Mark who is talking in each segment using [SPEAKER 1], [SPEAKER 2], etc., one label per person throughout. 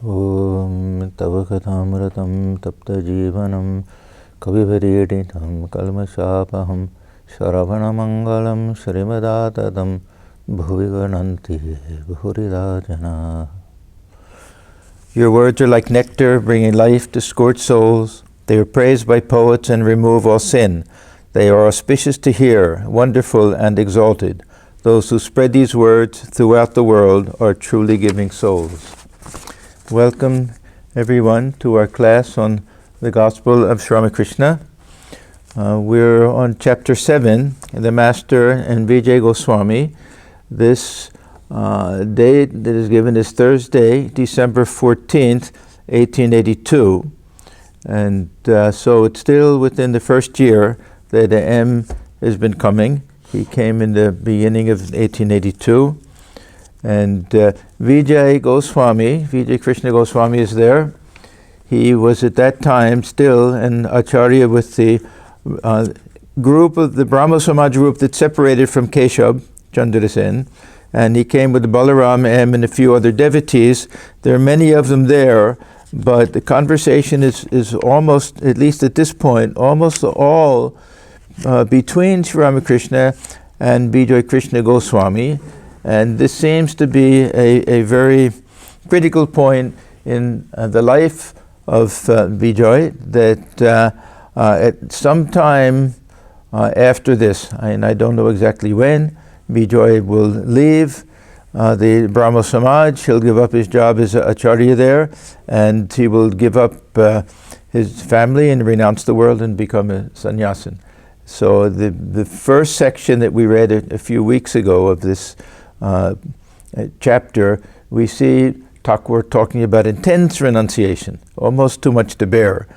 [SPEAKER 1] Om Tava Kathamratam Tapta Jivanam Kavivaridhitam Kalmashapaham Shravanamangalam Shrimadatatam Bhuvigananti Bhuridajana. Your words are like nectar, bringing life to scorched souls. They are praised by poets and remove all sin. They are auspicious to hear, wonderful and exalted. Those who spread these words throughout the world are truly giving souls. Welcome, everyone, to our class on the Gospel of Sri Ramakrishna. We're on Chapter 7, the Master and Vijay Goswami. This date that is given is Thursday, December 14th, 1882. And so it's still within the first year that the M has been coming. He came in the beginning of 1882. And Vijay Goswami, Vijay Krishna Goswami is there. He was at that time still an acharya with the group of the Brahmo Samaj group that separated from Keshav, Chandra Sen. And he came with the Balaram M and a few other devotees. There are many of them there, but the conversation is almost, at least at this point, almost all between Sri Ramakrishna and Vijay Krishna Goswami. And this seems to be a very critical point in the life of Vijay, that at some time after this, and I don't know exactly when, Vijay will leave the Brahmo Samaj. He'll give up his job as acharya there, and he will give up his family and renounce the world and become a sannyasin. So the first section that we read a few weeks ago of this chapter, we see Thakur talking about intense renunciation, almost too much to bear,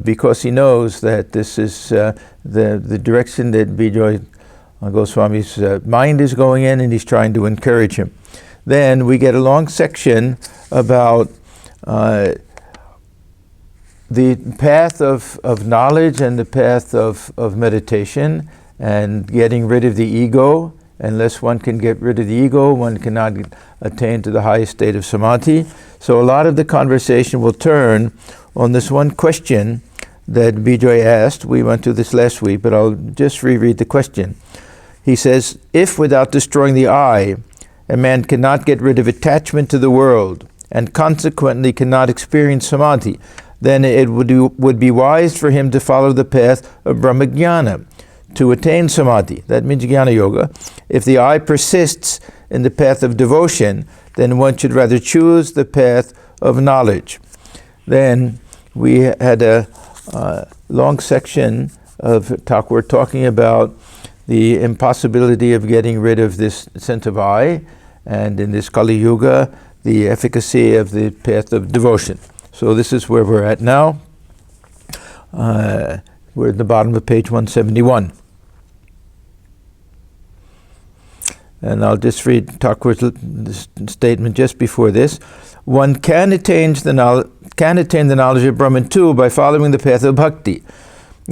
[SPEAKER 1] because he knows that this is the direction that Vijay Goswami's mind is going in, and he's trying to encourage him. Then we get a long section about the path of knowledge and the path of meditation and getting rid of the ego. Unless one can get rid of the ego, one cannot attain to the highest state of samadhi. So a lot of the conversation will turn on this one question that Vijay asked. We went through this last week, but I'll just reread the question. He says, if without destroying the I, a man cannot get rid of attachment to the world and consequently cannot experience samadhi, then it would be wise for him to follow the path of Brahmajnana to attain samadhi. That means jnana yoga. If the I persists in the path of devotion, then one should rather choose the path of knowledge. Then we had a long section of Thakur talking about the impossibility of getting rid of this sense of I, and in this Kali Yuga, the efficacy of the path of devotion. So this is where we're at now. We're at the bottom of page 171. And I'll just read Thakur's statement just before this. One can attain the knowledge of Brahman too by following the path of bhakti.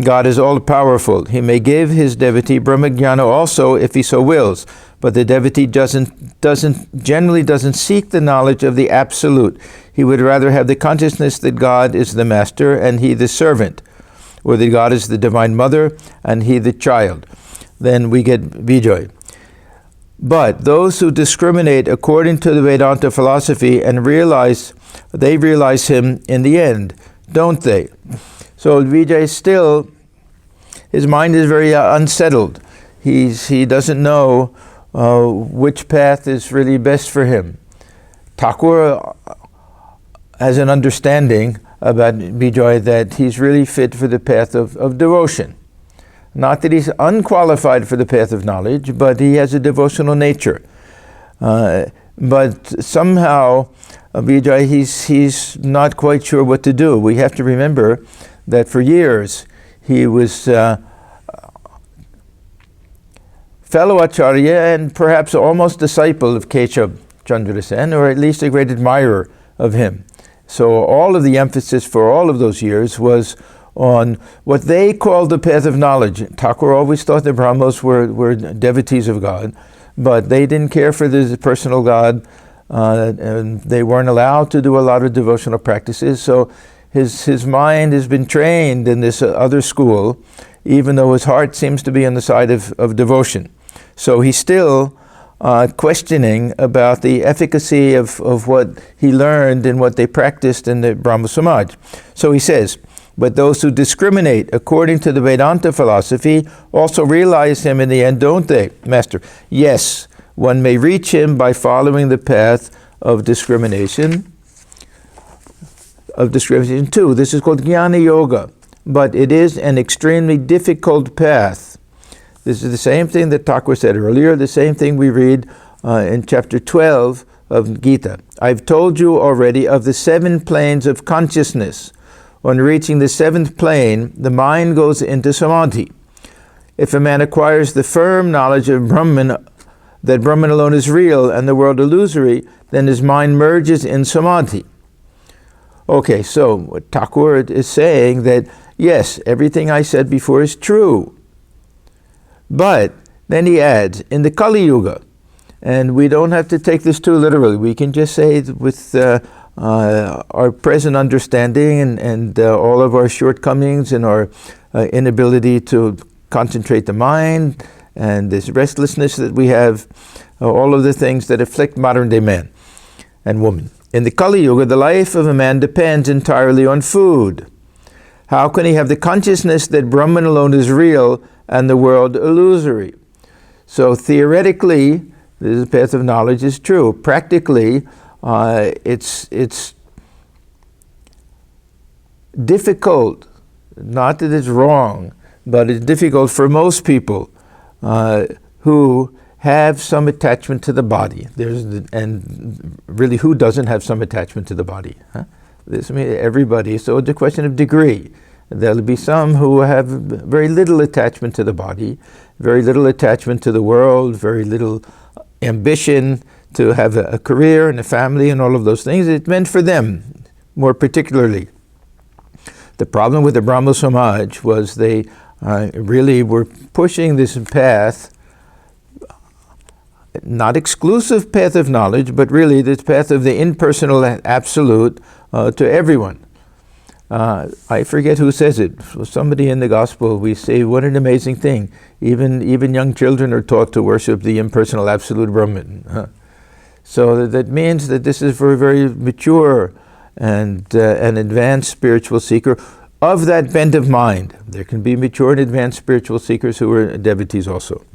[SPEAKER 1] God is all-powerful. He may give his devotee Brahmajnana also if he so wills, but the devotee generally doesn't seek the knowledge of the absolute. He would rather have the consciousness that God is the master and he the servant, or that God is the divine mother and he the child. Then we get Vijay. But those who discriminate according to the Vedanta philosophy and realize him in the end, don't they? So Vijay still, his mind is very unsettled. He doesn't know which path is really best for him. Thakur has an understanding about Vijay that he's really fit for the path of devotion. Not that he's unqualified for the path of knowledge, but he has a devotional nature. But somehow, Vijay, he's not quite sure what to do. We have to remember that for years he was fellow acharya and perhaps almost disciple of Keshav Chandra Sen, or at least a great admirer of him. So all of the emphasis for all of those years was on what they called the path of knowledge. Thakur always thought the Brahmos were devotees of God, but they didn't care for the personal God
[SPEAKER 2] and they weren't allowed to do a lot of devotional practices. So his mind has been trained in this other school, even though his heart seems to be on the side of devotion. So he's still questioning about the efficacy of what he learned and what they practiced in the Brahmo Samaj. So he says, but those who discriminate according to the Vedanta philosophy also realize him in the end, don't they, Master? Yes, one may reach him by following the path of discrimination. Too. This is called Jnana Yoga, but it is an extremely difficult path. This is the same thing that Thakur said earlier, the same thing we read in chapter 12 of Gita. I've told you already of the 7 planes of consciousness. On reaching the 7th plane, the mind goes into samadhi. If a man acquires the firm knowledge of Brahman, that Brahman alone is real and the world illusory, then his mind merges in samadhi. Okay, so Thakur is saying that, yes, everything I said before is true. But then he adds, in the Kali Yuga, and we don't have to take this too literally, we can just say with our present understanding and all of our shortcomings and our inability to concentrate the mind and this restlessness that we have, all of the things that afflict modern day man and woman. In the Kali Yuga, the life of a man depends entirely on food. How can he have the consciousness that Brahman alone is real and the world illusory? So theoretically, this path of knowledge is true. Practically, it's difficult, not that it's wrong, but it's difficult for most people who have some attachment to the body. And really, who doesn't have some attachment to the body? Huh? This means everybody. So it's a question of degree. There'll be some who have very little attachment to the body, very little attachment to the world, very little ambition to have a career and a family and all of those things. It's meant for them, more particularly. The problem with the Brahmo Samaj was they really were pushing this path, not exclusive path of knowledge, but really this path of the impersonal absolute to everyone. I forget who says it. Somebody in the gospel, we say, what an amazing thing. Even young children are taught to worship the impersonal absolute Brahman. So that means that this is for a very mature and an advanced spiritual seeker of that bent of mind. There can be mature and advanced spiritual seekers who are devotees also.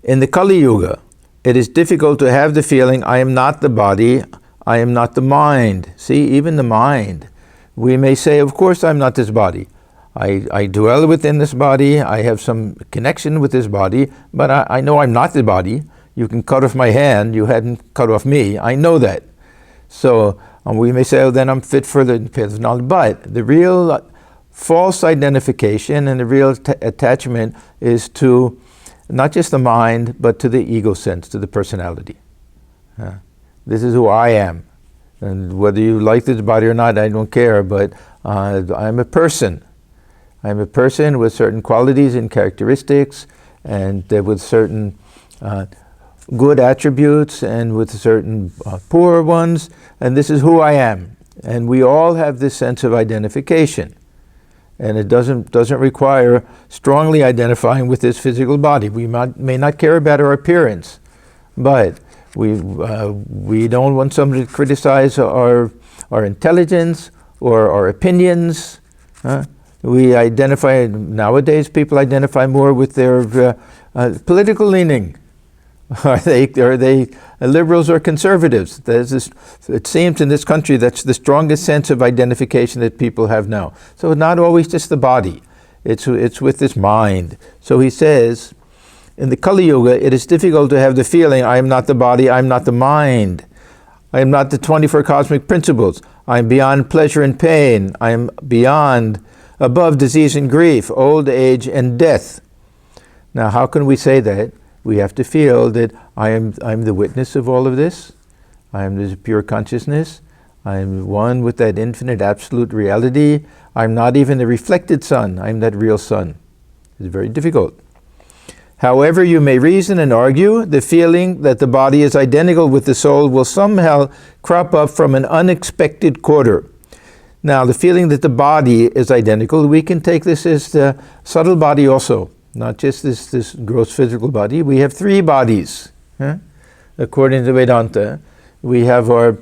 [SPEAKER 2] In the Kali Yuga, it is difficult to have the feeling, I am not the body, I am not the mind. See, even the mind. We may say, of course I'm not this body. I dwell within this body, I have some connection with this body, but I know I'm not the body. You can cut off my hand, you hadn't cut off me, I know that. So we may say, oh, then I'm fit for the path of knowledge. But the real false identification and the real attachment is to not just the mind, but to the ego sense, to the personality. This is who I am. And whether you like this body or not, I don't care, but I'm a person. I'm a person with certain qualities and characteristics, and with certain good attributes, and with certain poor ones, and this is who I am. And we all have this sense of identification. And it doesn't require strongly identifying with this physical body. We may not care about our appearance, but we don't want somebody to criticize our intelligence or our opinions. We identify, nowadays people identify more with their political leaning. Are they liberals or conservatives? It seems in this country that's the strongest sense of identification that people have now. So not always just the body, it's with this mind. So he says, in the Kali Yuga, it is difficult to have the feeling, I am not the body, I am not the mind. I am not the 24 cosmic principles. I am beyond pleasure and pain. I am above disease and grief, old age and death. Now, how can we say that? We have to feel that I'm the witness of all of this. I am this pure consciousness. I am one with that infinite absolute reality. I'm not even the reflected sun. I'm that real sun. It's very difficult. However you may reason and argue, the feeling that the body is identical with the soul will somehow crop up from an unexpected quarter. Now, the feeling that the body is identical, we can take this as the subtle body also, not just this gross physical body. We have three bodies. According to Vedanta, we have our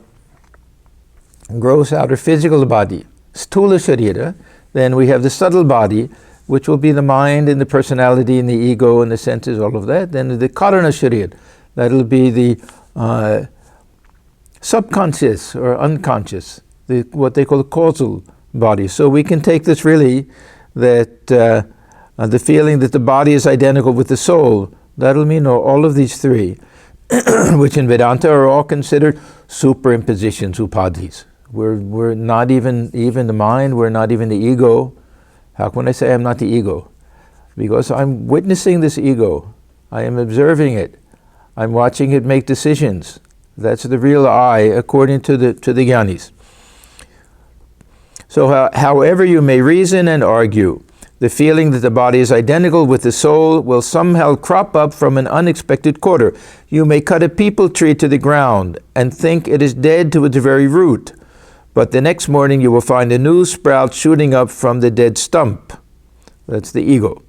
[SPEAKER 2] gross outer physical body, Sthula Sharira. Then we have the subtle body, which will be the mind and the personality and the ego and the senses, all of that. Then the Karana Sharira, that'll be the subconscious or unconscious, what they call the causal body. So we can take this really that the feeling that the body is identical with the soul, that'll mean all of these three, which in Vedanta are all considered superimpositions, upadhis. We're not even the mind, we're not even the ego. How can I say I'm not the ego? Because I'm witnessing this ego. I am observing it. I'm watching it make decisions. That's the real I, according to the Jnanis. So however you may reason and argue, the feeling that the body is identical with the soul will somehow crop up from an unexpected quarter. You may cut a peepal tree to the ground and think it is dead to its very root, but the next morning you will find a new sprout shooting up from the dead stump. That's the ego.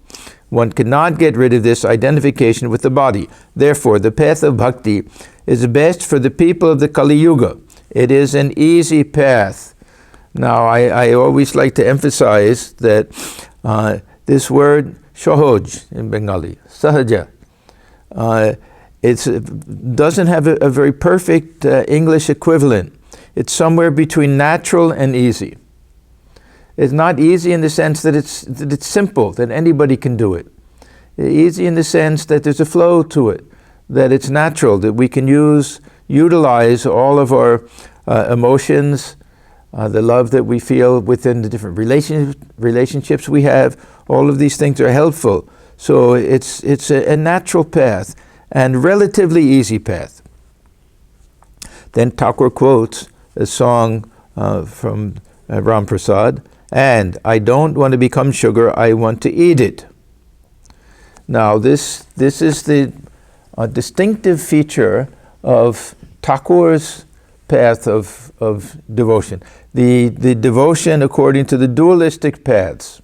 [SPEAKER 2] One cannot get rid of this identification with the body. Therefore, the path of bhakti is best for the people of the Kali Yuga. It is an easy path. Now, I always like to emphasize that this word shohoj in Bengali, sahaja, it doesn't have a very perfect English equivalent. It's somewhere between natural and easy. It's not easy in the sense that it's simple, that anybody can do it. Easy in the sense that there's a flow to it, that it's natural, that we can utilize all of our emotions, the love that we feel within the different relationships we have. All of these things are helpful. So it's a natural path and relatively easy path. Then Thakur quotes a song from Ram Prasad, and I don't want to become sugar, I want to eat it. Now this is the distinctive feature of Thakur's path of devotion. The devotion according to the dualistic paths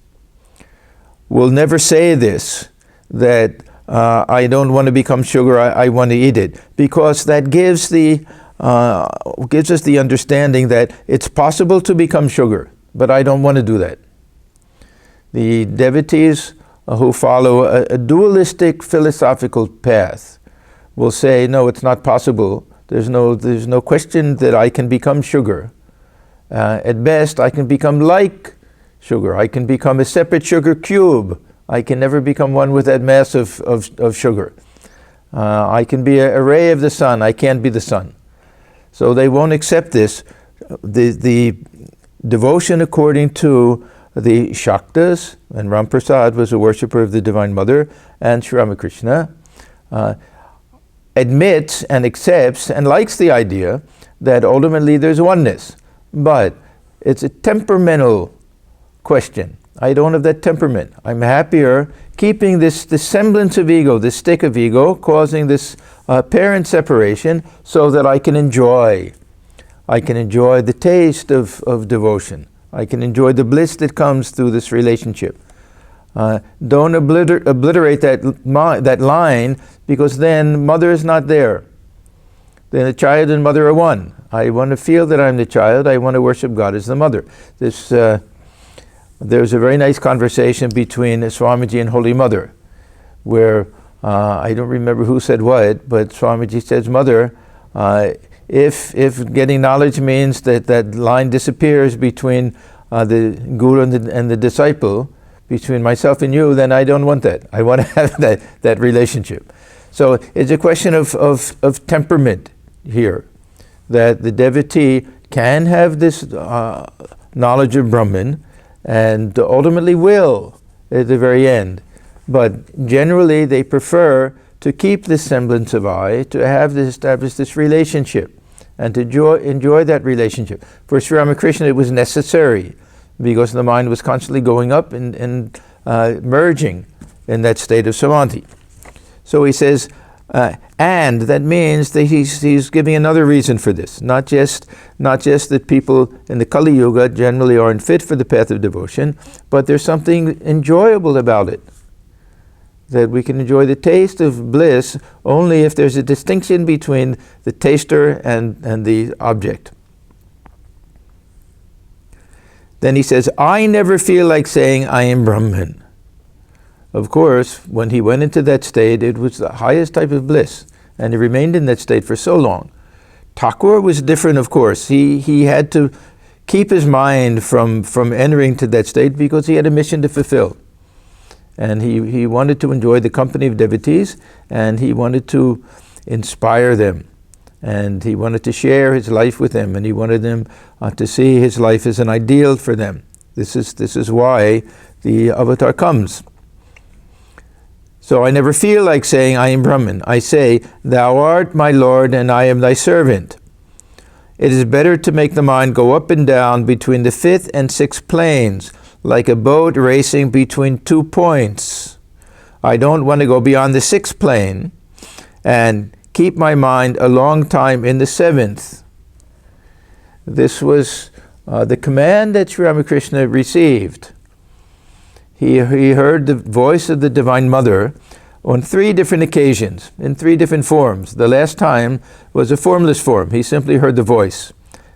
[SPEAKER 2] will never say this, that I don't want to become sugar, I want to eat it, because that gives us the understanding that it's possible to become sugar, but I don't want to do that. The devotees who follow a dualistic philosophical path will say, no, it's not possible. There's no question that I can become sugar. At best, I can become like sugar. I can become a separate sugar cube. I can never become one with that mass of sugar. I can be a ray of the sun. I can't be the sun. So they won't accept this. The devotion according to the Shaktas, and Ram Prasad was a worshipper of the Divine Mother, and Sri Ramakrishna, admits and accepts and likes the idea that ultimately there's oneness. But it's a temperamental question. I don't have that temperament. I'm happier keeping this semblance of ego, this stick of ego, causing this apparent separation so that I can enjoy. I can enjoy the taste of devotion. I can enjoy the bliss that comes through this relationship. Don't obliterate that line, because then mother is not there. Then the child and mother are one. I want to feel that I'm the child. I want to worship God as the mother. There's a very nice conversation between Swamiji and Holy Mother, where I don't remember who said what, but Swamiji says, Mother, if getting knowledge means that line disappears between the guru and the disciple, between myself and you, then I don't want that. I want to have that relationship. So it's a question of temperament here, that the devotee can have this knowledge of Brahman, and ultimately will at the very end. But generally they prefer to keep this semblance of I, to establish this relationship, and to enjoy that relationship. For Sri Ramakrishna it was necessary, because the mind was constantly going up and merging in that state of samadhi. So he says, and that means that he's giving another reason for this. Not just that people in the Kali Yuga generally aren't fit for the path of devotion, but there's something enjoyable about it. That we can enjoy the taste of bliss only if there's a distinction between the taster and the object. Then he says, I never feel like saying I am Brahman. Of course, when he went into that state, it was the highest type of bliss, and he remained in that state for so long. Thakur was different, of course. He had to keep his mind from entering to that state because he had a mission to fulfill. And he wanted to enjoy the company of devotees, and he wanted to inspire them. And he wanted to share his life with them, and he wanted them to see his life as an ideal for them. This is why the avatar comes. So I never feel like saying I am Brahman. I say, thou art my Lord and I am thy servant. It is better to make the mind go up and down between the fifth and sixth planes, like a boat racing between 2 points. I don't want to go beyond the sixth plane and keep my mind a long time in the seventh. This was the command that Sri Ramakrishna received. He heard the voice of the Divine Mother on 3 different occasions, in 3 different forms. The last time was a formless form. He simply heard the voice.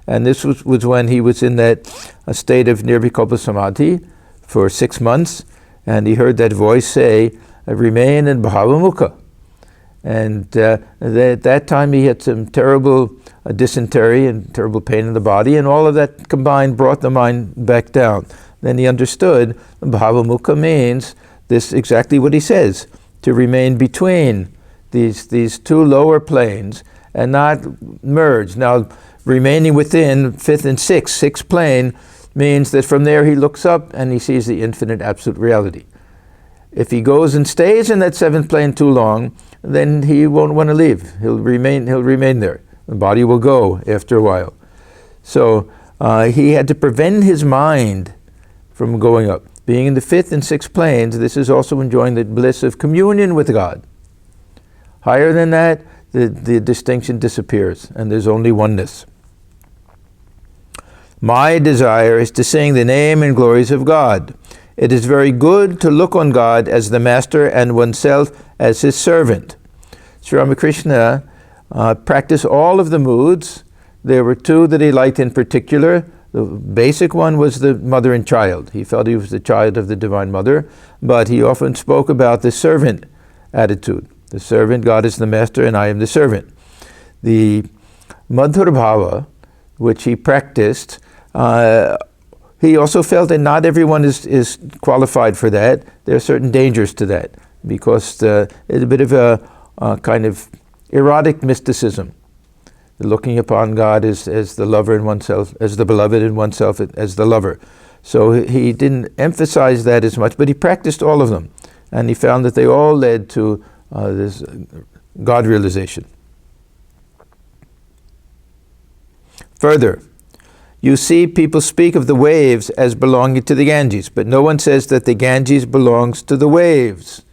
[SPEAKER 2] And this was when he was in that state of Nirvikalpa Samadhi for 6 months. And he heard that voice say, remain in Bhavamukha. And at that time he had some terrible dysentery and terrible pain in the body. And all of that combined brought the mind back down. Then he understood Bhavamukha means this exactly what he says, to remain between these 2 lower planes and not merge. Now, remaining within 5th and 6th plane means that from there he looks up and he sees the infinite absolute reality. If he goes and stays in that 7th plane too long, then he won't want to leave. He'll remain there. The body will go after a while. So he had to prevent his mind from going up. Being in the 5th and 6th planes, this is also enjoying the bliss of communion with God. Higher than that, the distinction disappears, and there's only oneness. My desire is to sing the name and glories of God. It is very good to look on God as the master and oneself as his servant. Sri Ramakrishna practiced all of the moods. There were 2 that he liked in particular. The basic one was the mother and child. He felt he was the child of the Divine Mother, but he often spoke about the servant attitude. The servant, God is the master and I am the servant. The Madhur Bhava, which he practiced, he also felt that not everyone is qualified for that. There are certain dangers to that, because it's a bit of a kind of erotic mysticism. Looking upon God as the lover in oneself, as the beloved in oneself, as the lover. So he didn't emphasize that as much, but he practiced all of them. And he found that they all led to this God realization. Further, you see people speak of the waves as belonging to the Ganges, but no one says that the Ganges belongs to the waves.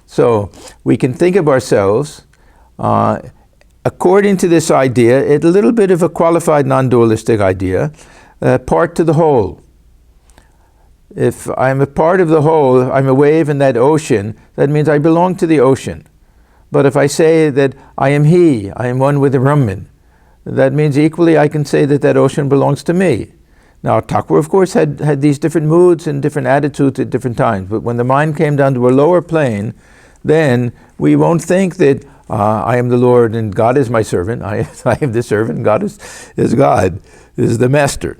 [SPEAKER 2] So we can think of ourselves according to this idea, it's a little bit of a qualified non-dualistic idea, part to the whole. If I'm a part of the whole, I'm a wave in that ocean, that means I belong to the ocean. But if I say that I am he, I am one with the Brahman, that means equally I can say that that ocean belongs to me. Now, Thakur, of course, had these different moods and different attitudes at different times, but when the mind came down to a lower plane, then we won't think that I am the Lord and God is my servant. I am the servant, God is God, is the master.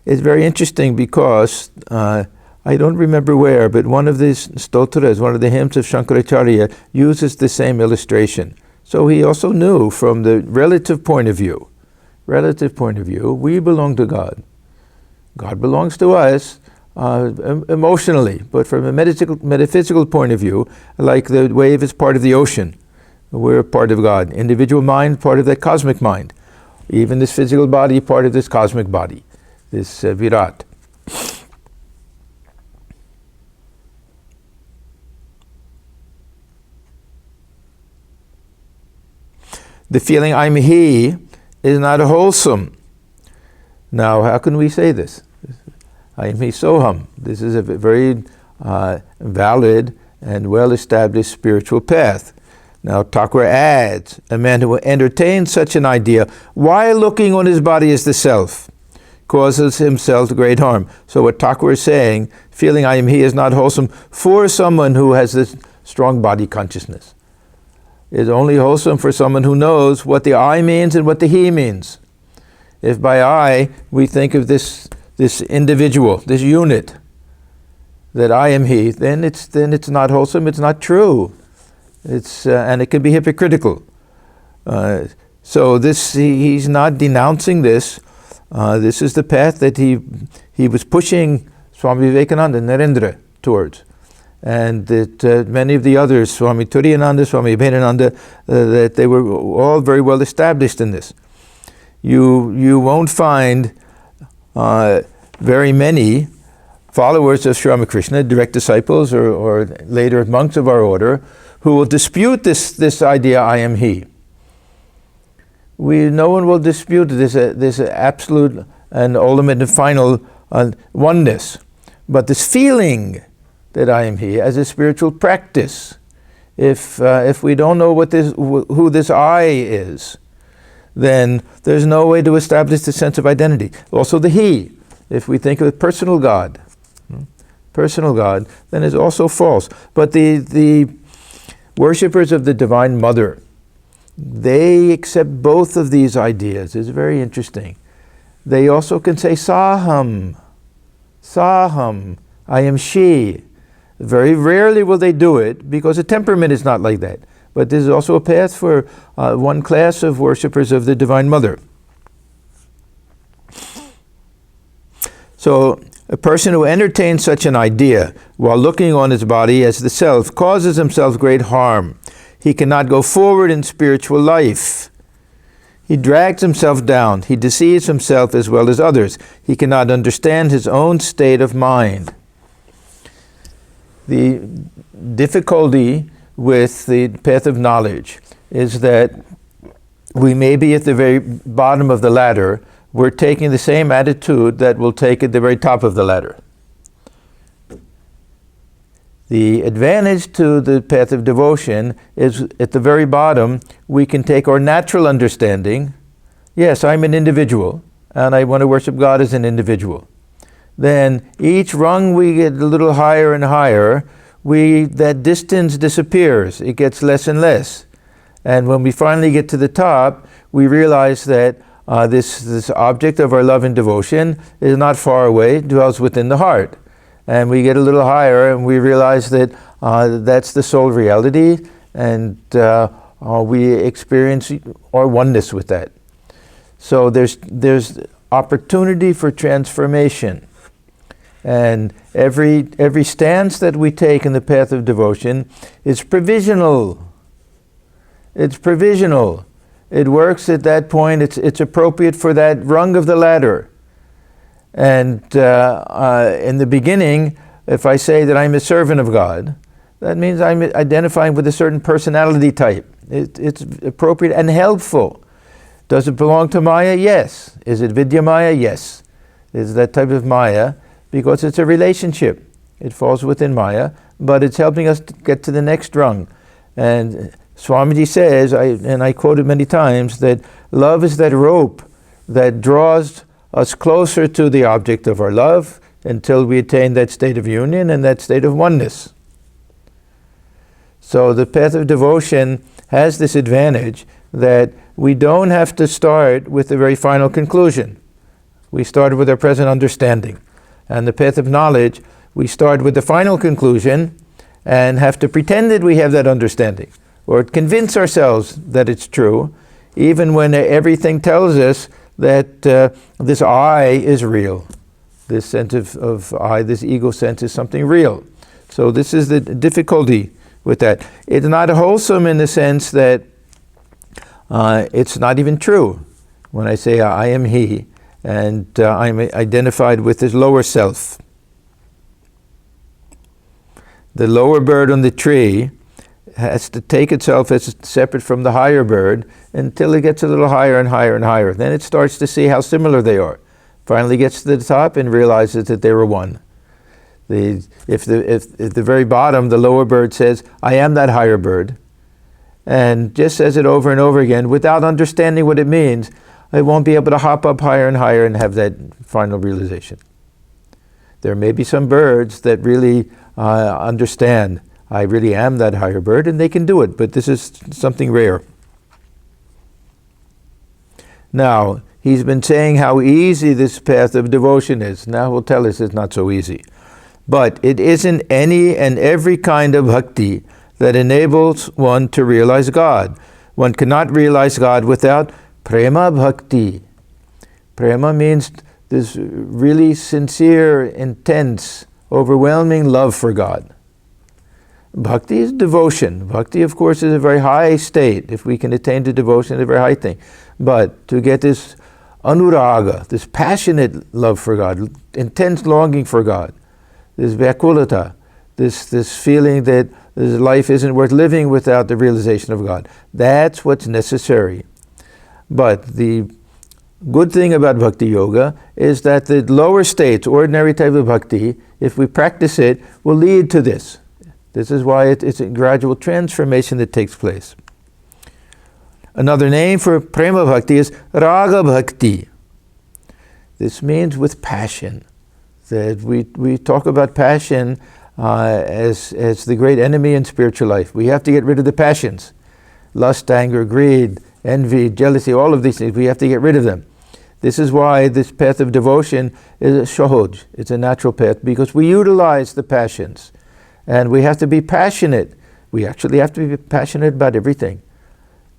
[SPEAKER 2] It's very interesting because I don't remember where, but one of these stotras, one of the hymns of Shankaracharya, uses the same illustration. So he also knew from the relative point of view, we belong to God. God belongs to us emotionally, but from a metaphysical point of view, like the wave is part of the ocean, we're part of God. Individual mind, part of that cosmic mind. Even this physical body, part of this cosmic body, this Virat. the feeling I'm he is not wholesome. Now, how can we say this? I am he soham. This is a very valid and well-established spiritual path. Now, Thakur adds, a man who entertains such an idea while looking on his body as the self causes himself great harm. So what Thakur is saying, feeling I am he is not wholesome for someone who has this strong body consciousness. It's only wholesome for someone who knows what the I means and what the he means. If by I we think of this individual, this unit, that I am he, then it's not wholesome, it's not true. And it can be hypocritical. So he's not denouncing this. This is the path that he was pushing Swami Vivekananda, Narendra, towards. And that many of the others, Swami Turiyananda, Swami Abhinananda, that they were all very well established in this. You won't find very many followers of Sri Ramakrishna, direct disciples or later monks of our order, who will dispute this idea, I am he. No one will dispute this absolute and ultimate and final oneness. But this feeling that I am he as a spiritual practice, if we don't know who this I is, then there's no way to establish the sense of identity. Also the he, if we think of personal God, then is also false. But the worshippers of the Divine Mother, they accept both of these ideas. It's very interesting. They also can say Saham, I am she. Very rarely will they do it because the temperament is not like that. But this is also a path for one class of worshippers of the Divine Mother. So a person who entertains such an idea while looking on his body as the self causes himself great harm. He cannot go forward in spiritual life. He drags himself down. He deceives himself as well as others. He cannot understand his own state of mind. The difficulty with the path of knowledge is that we may be at the very bottom of the ladder. We're taking the same attitude that we'll take at the very top of the ladder. The advantage to the path of devotion is at the very bottom, we can take our natural understanding. Yes, I'm an individual, and I want to worship God as an individual. Then each rung we get a little higher and higher, that distance disappears. It gets less and less. And when we finally get to the top, we realize that this object of our love and devotion is not far away, dwells within the heart. And we get a little higher and we realize that that's the sole reality, and we experience our oneness with that. So there's opportunity for transformation. And every stance that we take in the path of devotion is provisional. It's provisional. It works at that point. It's appropriate for that rung of the ladder. And in the beginning, if I say that I'm a servant of God, that means I'm identifying with a certain personality type. It's appropriate and helpful. Does it belong to Maya? Yes. Is it Vidya Maya? Yes. Is that type of Maya? Because it's a relationship. It falls within Maya, but it's helping us to get to the next rung. And Swamiji says, and I quote it many times, that love is that rope that draws us closer to the object of our love until we attain that state of union and that state of oneness. So the path of devotion has this advantage that we don't have to start with the very final conclusion. We start with our present understanding. And the path of knowledge, we start with the final conclusion and have to pretend that we have that understanding, or convince ourselves that it's true, even when everything tells us that this I is real. This sense of I, this ego sense is something real. So this is the difficulty with that. It's not wholesome in the sense that it's not even true. When I say I am he, and I'm identified with his lower self. The lower bird on the tree has to take itself as separate from the higher bird until it gets a little higher and higher and higher. Then it starts to see how similar they are. Finally gets to the top and realizes that they were one. If the very bottom, the lower bird says, I am that higher bird, and just says it over and over again without understanding what it means, it won't be able to hop up higher and higher and have that final realization. There may be some birds that really understand, I really am that higher bird, and they can do it, but this is something rare. Now, he's been saying how easy this path of devotion is. Now he'll tell us it's not so easy. But it isn't any and every kind of bhakti that enables one to realize God. One cannot realize God without Prema bhakti. Prema means this really sincere, intense, overwhelming love for God. Bhakti is devotion. Bhakti, of course, is a very high state. If we can attain to devotion, it's a very high thing. But to get this anuraga, this passionate love for God, intense longing for God, this vyakulata, this feeling that this life isn't worth living without the realization of God. That's what's necessary. But the good thing about bhakti yoga is that the lower states, ordinary type of bhakti, if we practice it, will lead to this. This is why it's a gradual transformation that takes place. Another name for Prema bhakti is raga bhakti. This means with passion. That we talk about passion as the great enemy in spiritual life. We have to get rid of the passions. Lust, anger, greed, envy, jealousy, all of these things, we have to get rid of them. This is why this path of devotion is a shohoj. It's a natural path because we utilize the passions. And we have to be passionate. We actually have to be passionate about everything.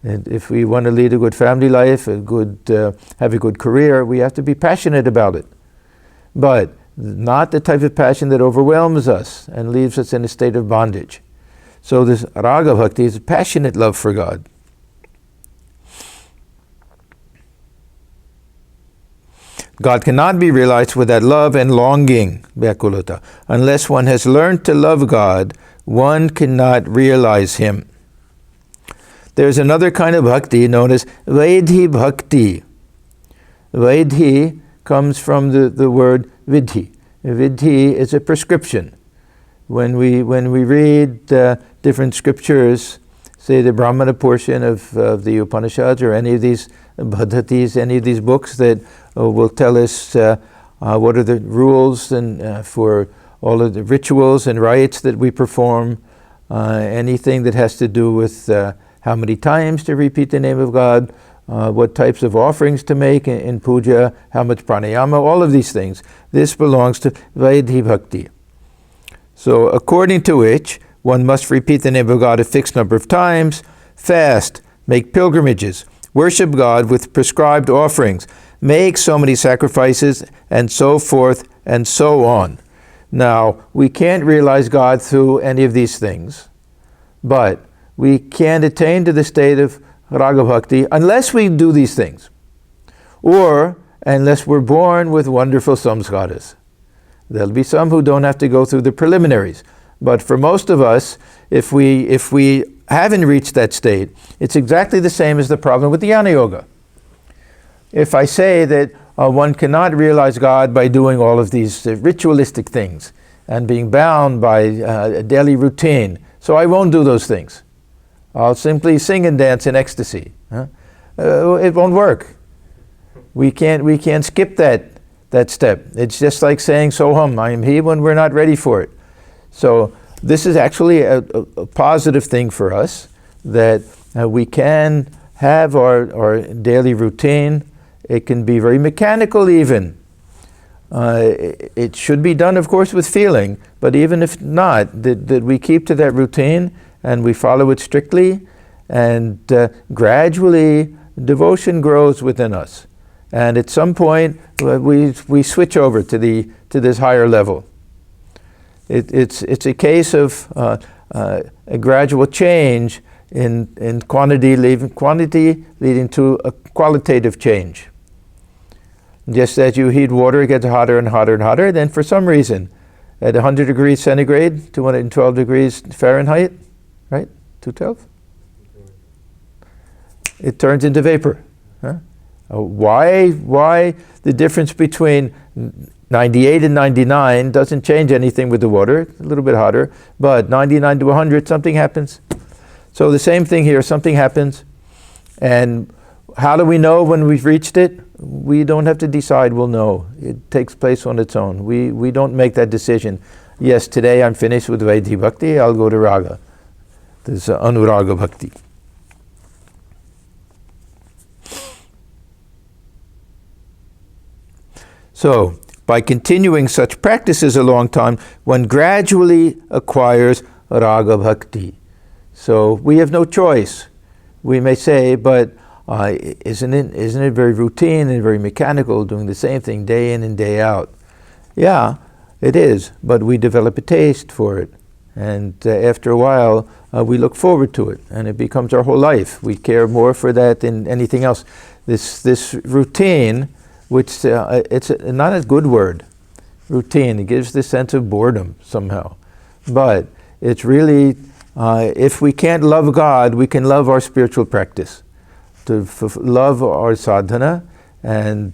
[SPEAKER 2] And if we want to lead a good family life, have a good career, we have to be passionate about it. But not the type of passion that overwhelms us and leaves us in a state of bondage. So this raga bhakti is a passionate love for God. God cannot be realized without love and longing, vyakulata. Unless one has learned to love God, one cannot realize Him. There's another kind of bhakti known as vaidhi bhakti. Vaidhi comes from the word vidhi. Vidhi is a prescription. When we read different scriptures, say the Brahmana portion of the Upanishads or any of these bhadatis, any of these books that will tell us what are the rules and for all of the rituals and rites that we perform, anything that has to do with how many times to repeat the name of God, what types of offerings to make in puja, how much pranayama, all of these things. This belongs to vaidhi bhakti. So according to which, one must repeat the name of God a fixed number of times, fast, make pilgrimages, worship God with prescribed offerings, make so many sacrifices, and so forth and so on. Now, we can't realize God through any of these things, but we can't attain to the state of raga bhakti unless we do these things, or unless we're born with wonderful samskaras. There'll be some who don't have to go through the preliminaries, but for most of us, if we haven't reached that state, it's exactly the same as the problem with the jnana yoga. If I say that one cannot realize God by doing all of these ritualistic things and being bound by a daily routine, so I won't do those things. I'll simply sing and dance in ecstasy. It won't work. We can't skip that step. It's just like saying Soham, I am He, when we're not ready for it. So this is actually a positive thing for us, that we can have our daily routine. It can be very mechanical even. It should be done, of course, with feeling, but even if not, that we keep to that routine and we follow it strictly, and gradually devotion grows within us. And at some point, we switch over to this higher level. It's a case of a gradual change in quantity leading to a qualitative change. Just as you heat water, it gets hotter and hotter and hotter, then for some reason, at 100 degrees centigrade, 212 degrees Fahrenheit, right? 212? It turns into vapor. Huh? Why the difference between 98 and 99 doesn't change anything with the water, it's a little bit hotter, but 99 to 100, something happens. So the same thing here, something happens. And how do we know when we've reached it? We don't have to decide, we'll know. It takes place on its own. We don't make that decision. Yes, today I'm finished with vaidhi bhakti, I'll go to raga. This is anuraga bhakti. So, by continuing such practices a long time, one gradually acquires raga bhakti. So we have no choice. We may say, but isn't it very routine and very mechanical, doing the same thing day in and day out? Yeah, it is, but we develop a taste for it. And after a while, we look forward to it, and it becomes our whole life. We care more for that than anything else. This routine, which it's not a good word, routine. It gives this sense of boredom somehow. But it's really, if we can't love God, we can love our spiritual practice. To love our sadhana, and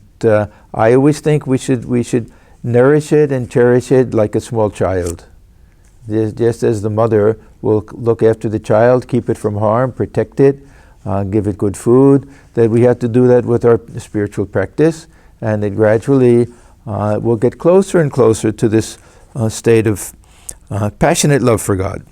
[SPEAKER 2] I always think we should nourish it and cherish it like a small child. Just as the mother will look after the child, keep it from harm, protect it, give it good food, that we have to do that with our spiritual practice, and it gradually will get closer and closer to this state of passionate love for God.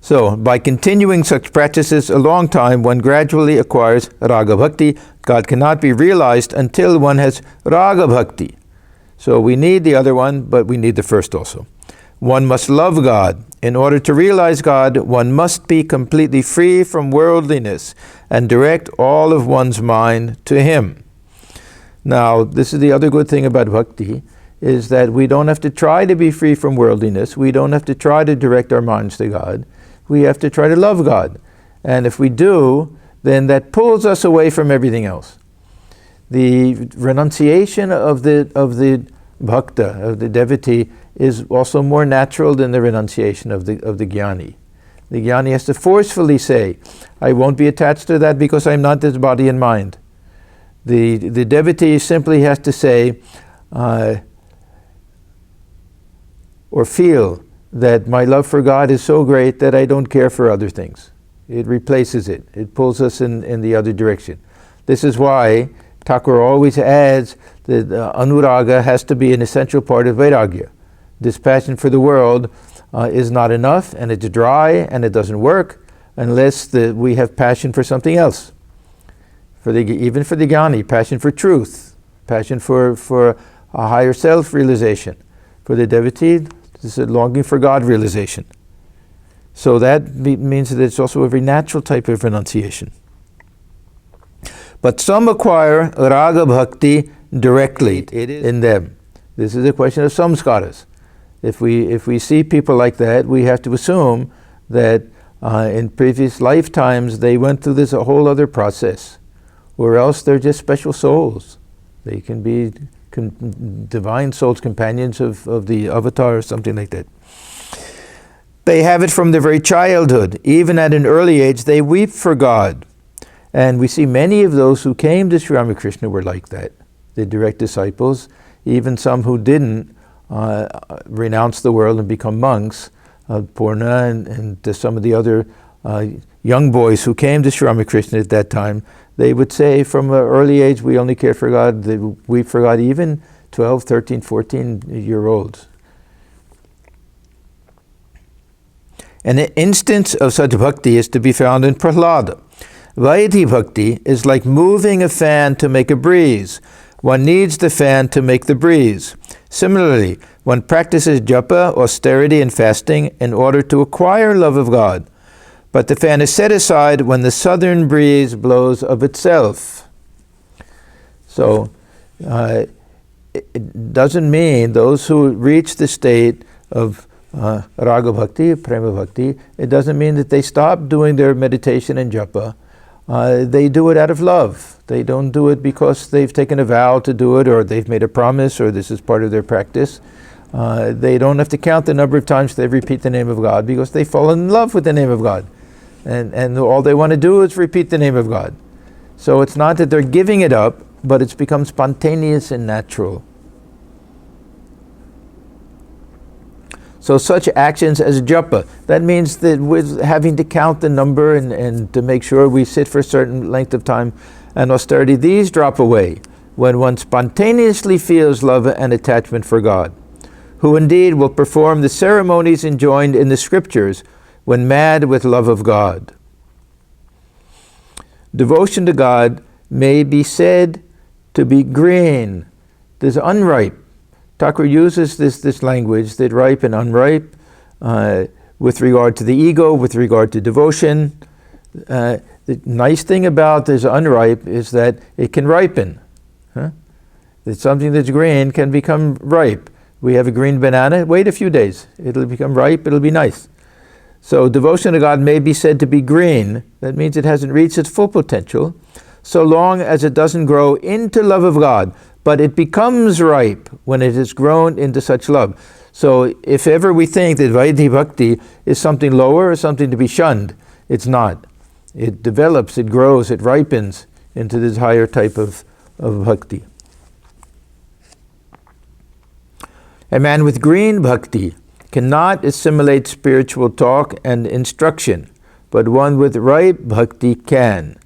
[SPEAKER 2] So, by continuing such practices a long time, one gradually acquires raga bhakti. God cannot be realized until one has raga bhakti. So we need the other one, but we need the first also. One must love God. In order to realize God, one must be completely free from worldliness and direct all of one's mind to Him. Now, this is the other good thing about bhakti, is that we don't have to try to be free from worldliness. We don't have to try to direct our minds to God. We have to try to love God. And if we do, then that pulls us away from everything else. The renunciation of the bhakta, of the devotee, is also more natural than the renunciation of the jnani. The jnani has to forcefully say, I won't be attached to that because I'm not this body and mind. The devotee simply has to say, or feel, that my love for God is so great that I don't care for other things. It replaces it. It pulls us in the other direction. This is why Thakur always adds that anuraga has to be an essential part of vairagya. This passion for the world is not enough, and it's dry, and it doesn't work unless we have passion for something else. Even for the jnani, passion for truth, passion for a higher self-realization. For the devotee, this is a longing for God realization. So that means that it's also a very natural type of renunciation. But some acquire raga bhakti directly in them. This is a question of samskaras. If we see people like that, we have to assume that in previous lifetimes they went through this a whole other process, or else they're just special souls. They can be divine souls, companions of the avatar or something like that. They have it from their very childhood. Even at an early age, they weep for God. And we see many of those who came to Sri Ramakrishna were like that. The direct disciples, even some who didn't renounce the world and become monks, Purna and some of the other young boys who came to Sri Ramakrishna at that time, they would say from an early age, we only care for God, they weep for God, even 12, 13, 14-year-olds. An instance of such bhakti is to be found in Prahlada. Vaidhi bhakti is like moving a fan to make a breeze. One needs the fan to make the breeze. Similarly, one practices japa, austerity, and fasting in order to acquire love of God. But the fan is set aside when the southern breeze blows of itself. So, it doesn't mean those who reach the state of raga bhakti, prema bhakti, it doesn't mean that they stop doing their meditation and japa. They do it out of love. They don't do it because they've taken a vow to do it, or they've made a promise, or this is part of their practice. They don't have to count the number of times they repeat the name of God because they fall in love with the name of God. And all they want to do is repeat the name of God. So it's not that they're giving it up, but it's become spontaneous and natural. So such actions as japa, that means that with having to count the number and to make sure we sit for a certain length of time, and austerity, these drop away when one spontaneously feels love and attachment for God, who indeed will perform the ceremonies enjoined in the scriptures when mad with love of God. Devotion to God may be said to be green. There's unripe. Thakur uses this language, that ripe and unripe, with regard to the ego, with regard to devotion. The nice thing about this unripe is that it can ripen. That something that's green can become ripe. We have a green banana, wait a few days. It'll become ripe, it'll be nice. So devotion to God may be said to be green. That means it hasn't reached its full potential, so long as it doesn't grow into love of God. But it becomes ripe when it has grown into such love. So if ever we think that vaidhi bhakti is something lower or something to be shunned, it's not. It develops, it grows, it ripens into this higher type of bhakti. A man with green bhakti cannot assimilate spiritual talk and instruction, but one with ripe bhakti can.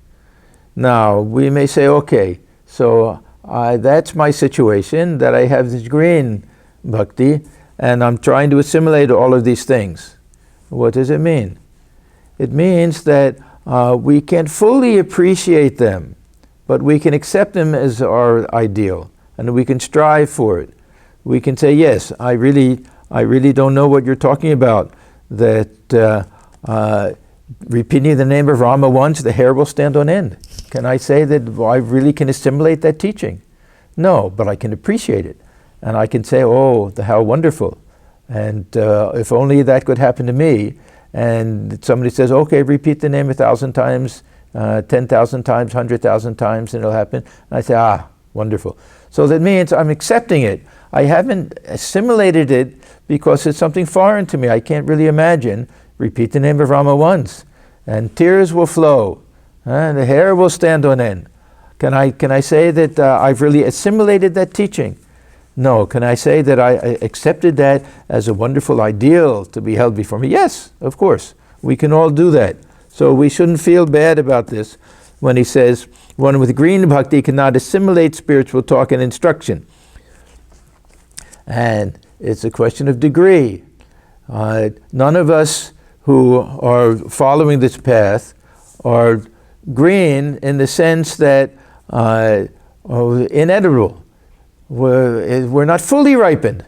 [SPEAKER 2] Now, we may say, okay, so that's my situation, that I have this green bhakti, and I'm trying to assimilate all of these things. What does it mean? It means that we can't fully appreciate them, but we can accept them as our ideal, and we can strive for it. We can say, yes, I really don't know what you're talking about, that repeating the name of Rama once, the hair will stand on end. Can I say that I really can assimilate that teaching? No, but I can appreciate it. And I can say, oh, how wonderful. And if only that could happen to me. And somebody says, okay, repeat the name 1,000 times, 10,000 times, 100,000 times, and it'll happen. And I say, wonderful. So that means I'm accepting it. I haven't assimilated it because it's something foreign to me. I can't really imagine. Repeat the name of Rama once, and tears will flow, and the hair will stand on end. Can I say that I've really assimilated that teaching? No. Can I say that I accepted that as a wonderful ideal to be held before me? Yes, of course. We can all do that. So we shouldn't feel bad about this when he says, one with green bhakti cannot assimilate spiritual talk and instruction. And it's a question of degree. None of us who are following this path are green in the sense that inedible. We're not fully ripened.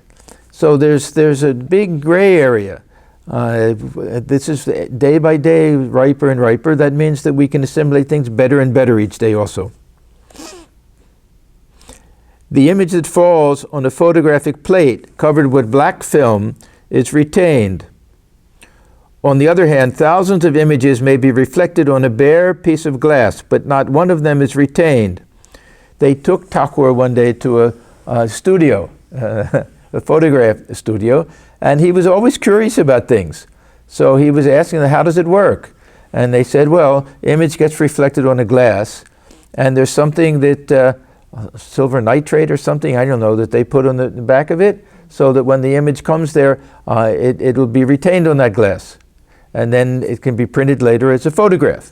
[SPEAKER 2] So there's a big gray area. This is day by day riper and riper. That means that we can assimilate things better and better each day also. The image that falls on a photographic plate covered with black film is retained. On the other hand, thousands of images may be reflected on a bare piece of glass, but not one of them is retained. They took Thakur one day to a studio, a photograph studio, and he was always curious about things. So he was asking them, how does it work? And they said, well, image gets reflected on a glass, and there's something that silver nitrate or something, I don't know, that they put on the back of it, so that when the image comes there, it'll be retained on that glass. And then it can be printed later as a photograph.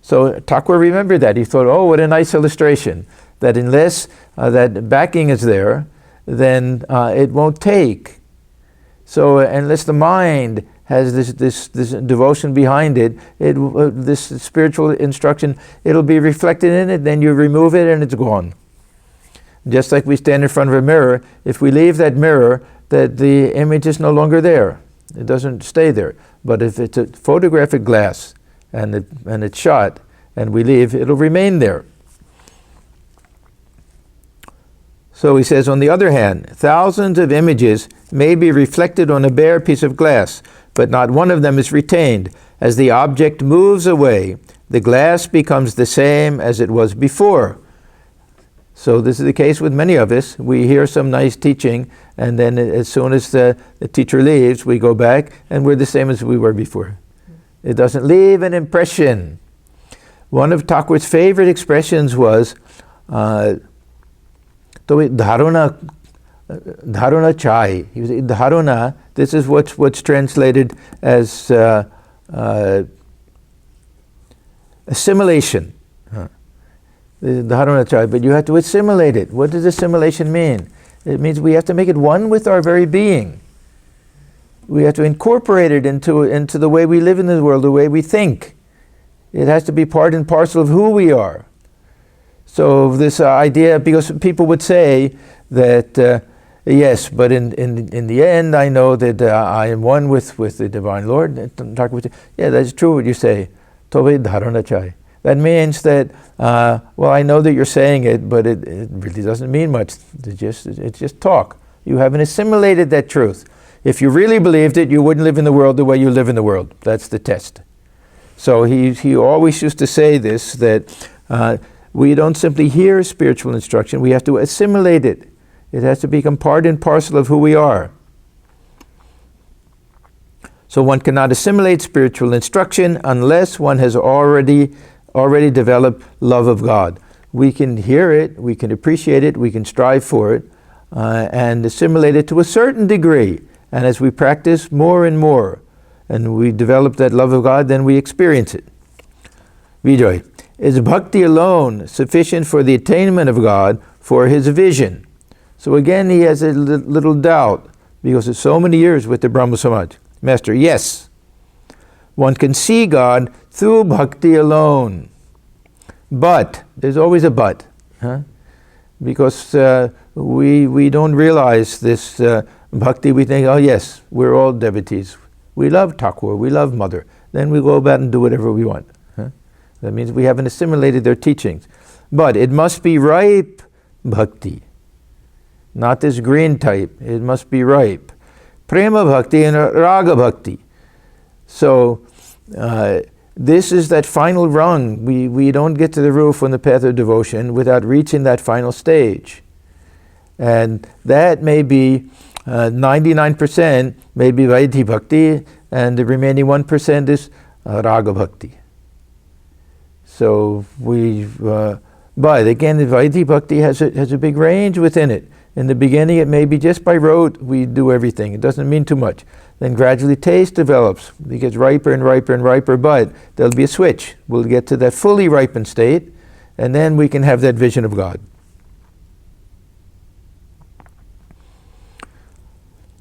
[SPEAKER 2] So Thakur remembered that. He thought, oh, what a nice illustration, that unless that backing is there, then it won't take. So unless the mind has this devotion behind it, this spiritual instruction, it'll be reflected in it, then you remove it and it's gone. Just like we stand in front of a mirror, if we leave that mirror, that the image is no longer there. It doesn't stay there. But if it's a photographic glass and it's shot and we leave, it'll remain there. So he says, on the other hand, thousands of images may be reflected on a bare piece of glass, but not one of them is retained. As the object moves away, the glass becomes the same as it was before. So this is the case with many of us. We hear some nice teaching, and then as soon as the teacher leaves, we go back, and we're the same as we were before. It doesn't leave an impression. One of Thakur's favorite expressions was, dharuna chai. He was dharuna. This is what's translated as assimilation. Dharuna chai, but you have to assimilate it. What does assimilation mean? It means we have to make it one with our very being. We have to incorporate it into the way we live in this world, the way we think. It has to be part and parcel of who we are. So this idea, because people would say that, yes, but in the end I know that I am one with the Divine Lord. Yeah, that's true what you say. Tobe dharana chai. That means that, well, I know that you're saying it, but it really doesn't mean much. It's just talk. You haven't assimilated that truth. If you really believed it, you wouldn't live in the world the way you live in the world. That's the test. So he always used to say this, that we don't simply hear spiritual instruction, we have to assimilate it. It has to become part and parcel of who we are. So one cannot assimilate spiritual instruction unless one has already developed love of God. We can hear it, we can appreciate it, we can strive for it, and assimilate it to a certain degree. And as we practice more and more, and we develop that love of God, then we experience it. Vijay, is bhakti alone sufficient for the attainment of God for his vision? So again, he has a little doubt, because of so many years with the Brahma Samaj. Master, yes. One can see God through bhakti alone. But, there's always a but. Because we don't realize this bhakti. We think, oh yes, we're all devotees. We love Thakur, we love Mother. Then we go about and do whatever we want. That means we haven't assimilated their teachings. But it must be ripe bhakti. Not this green type. It must be ripe. Prema bhakti and raga bhakti. So, this is that final rung. We don't get to the roof on the path of devotion without reaching that final stage. And that may be 99% may be vaidhi bhakti, and the remaining 1% is raga bhakti. So but again, the vaidhi bhakti has a big range within it. In the beginning, it may be just by rote we do everything. It doesn't mean too much. Then gradually taste develops. It gets riper and riper and riper, but there'll be a switch. We'll get to that fully ripened state, and then we can have that vision of God.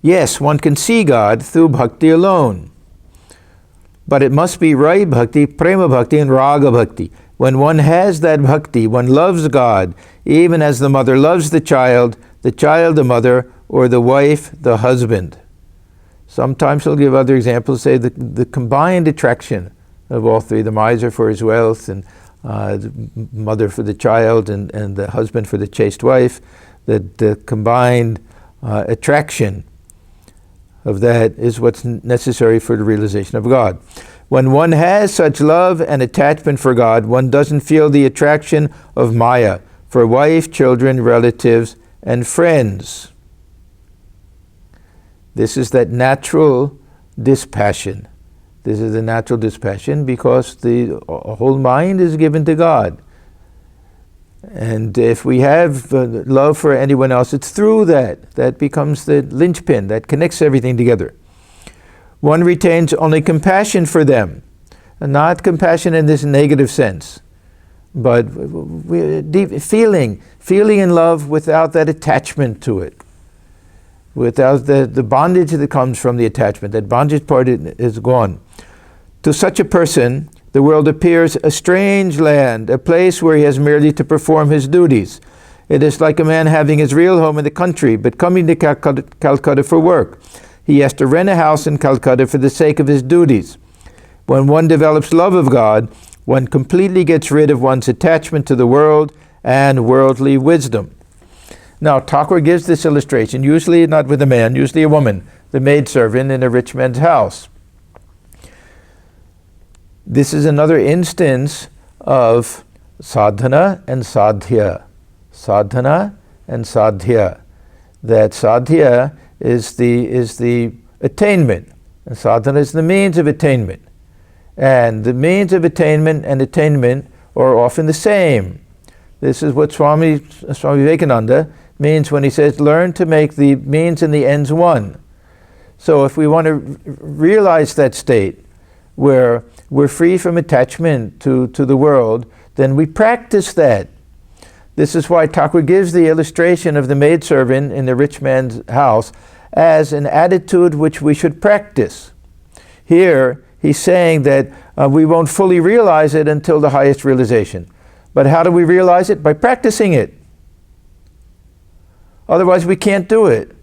[SPEAKER 2] Yes, one can see God through bhakti alone. But it must be ripe bhakti, prema bhakti, and raga bhakti. When one has that bhakti, one loves God, even as the mother loves the child the mother, or the wife the husband. Sometimes he'll give other examples, say the combined attraction of all three, the miser for his wealth, and the mother for the child, and the husband for the chaste wife, that the combined attraction of that is what's necessary for the realization of God. When one has such love and attachment for God, one doesn't feel the attraction of Maya for wife, children, relatives, and friends. This is that natural dispassion. This is the natural dispassion because the whole mind is given to God. And if we have love for anyone else, it's through that. That becomes the linchpin that connects everything together. One retains only compassion for them, and not compassion in this negative sense, but deep feeling in love without that attachment to it, without the bondage that comes from the attachment. That bondage part is gone. To such a person, the world appears a strange land, a place where he has merely to perform his duties. It is like a man having his real home in the country, but coming to Calcutta for work. He has to rent a house in Calcutta for the sake of his duties. When one develops love of God, one completely gets rid of one's attachment to the world and worldly wisdom. Now, Thakur gives this illustration, usually not with a man, usually a woman, the maidservant in a rich man's house. This is another instance of sadhana and sadhya. sadhana and sadhya. That sadhya is the attainment, and sadhana is the means of attainment. And the means of attainment and attainment are often the same. This is what Swami Vivekananda means when he says, learn to make the means and the ends one. So if we want to realize that state where we're free from attachment to the world, then we practice that. This is why Thakur gives the illustration of the maidservant in the rich man's house as an attitude which we should practice. Here, he's saying that we won't fully realize it until the highest realization. But how do we realize it? By practicing it. Otherwise, we can't do it.